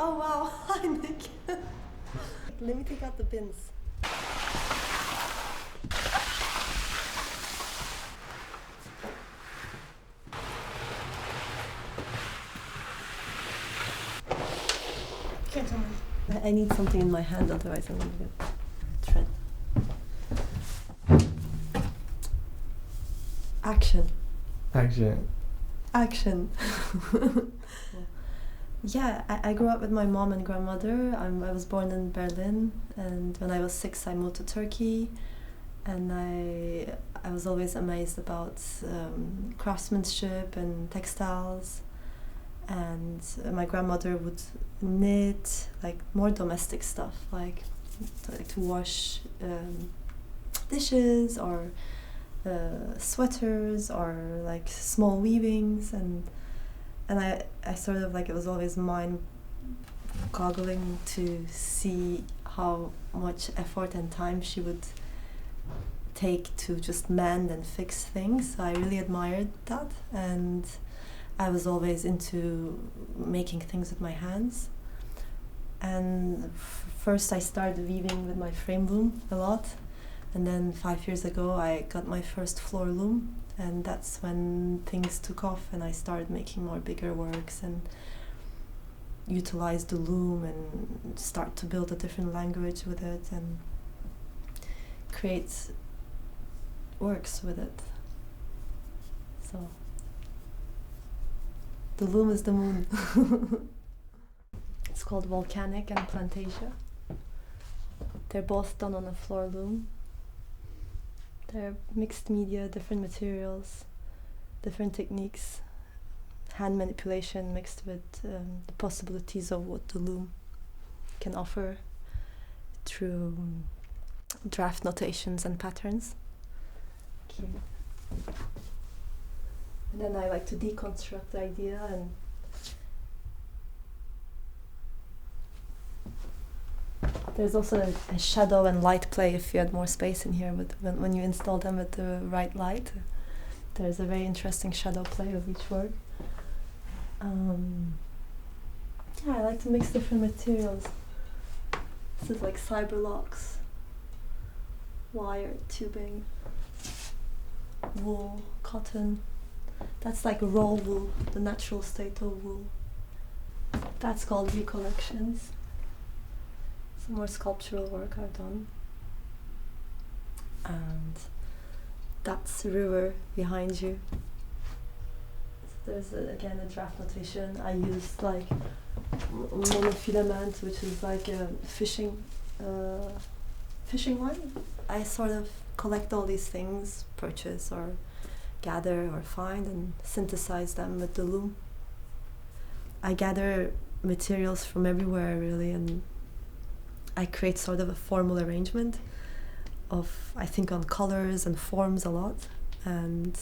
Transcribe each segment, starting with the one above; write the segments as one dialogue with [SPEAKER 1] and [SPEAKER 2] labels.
[SPEAKER 1] Oh wow, hi Nick. Let me take out the bins. Can't tell me. I need something in my hand, otherwise I'm gonna get thread. Action.
[SPEAKER 2] Action.
[SPEAKER 1] Action. Yeah, I grew up with my mom and grandmother. I was born in Berlin, and when I was 6 I moved to Turkey, and I was always amazed about craftsmanship and textiles, and my grandmother would knit like more domestic stuff, like to wash dishes or sweaters or like small weavings, and I sort of like, it was always mind-boggling to see how much effort and time she would take to just mend and fix things. So I really admired that, and I was always into making things with my hands. And first I started weaving with my frame loom a lot, and then 5 years ago I got my first floor loom, and that's when things took off and I started making more bigger works and utilize the loom and start to build a different language with it and create works with it. So the loom is the moon. It's called Volcanic and Plantasia. They're both done on a floor loom. They're mixed media, different materials, different techniques, hand manipulation mixed with the possibilities of what the loom can offer through draft notations and patterns. Okay. And then I like to deconstruct the idea, and there's also a shadow and light play if you had more space in here, but when you install them with the right light, there's a very interesting shadow play of each work. Yeah, I like to mix different materials. This is like cyber locks, wire, tubing, wool, cotton. That's like raw wool, the natural state of wool. That's called recollections. Some more sculptural work I've done. And that's the river behind you. So there's again a draft notation. I used like monofilament, which is like a fishing line. I sort of collect all these things, purchase or gather or find, and synthesize them with the loom. I gather materials from everywhere really, and I create sort of a formal arrangement of, I think on colors and forms a lot, and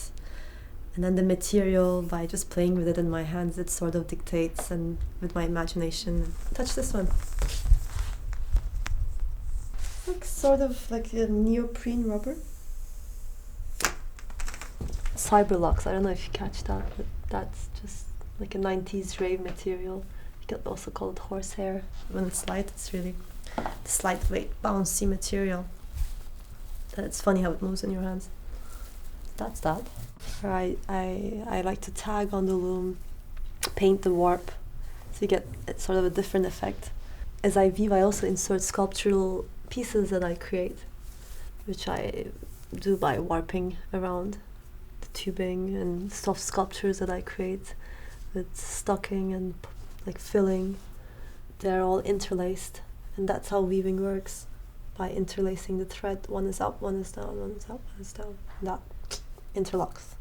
[SPEAKER 1] then the material, by just playing with it in my hands, it sort of dictates, and with my imagination. Touch this one. Like sort of like a neoprene rubber. Cyberlux, I don't know if you catch that, but that's just like a 90s rave material. You could also call it horsehair. When it's light, it's really this lightweight, bouncy material. That it's funny how it moves in your hands. That's that. I like to tag on the loom, paint the warp, so you get sort of a different effect. As I weave, I also insert sculptural pieces that I create, which I do by warping around the tubing, and soft sculptures that I create with stocking and like filling. They're all interlaced, and that's how weaving works, by interlacing the thread. One is up, one is down, one is up, one is down. That interlocks.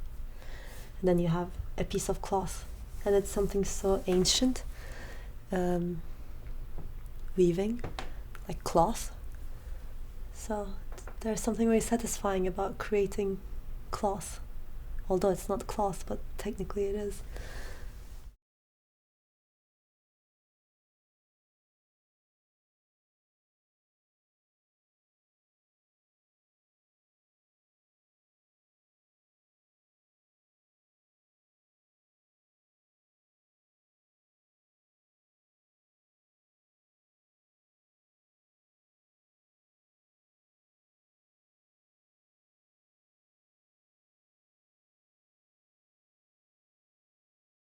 [SPEAKER 1] And then you have a piece of cloth, and it's something so ancient, weaving, like cloth. So there's something very satisfying about creating cloth, although it's not cloth, but technically it is.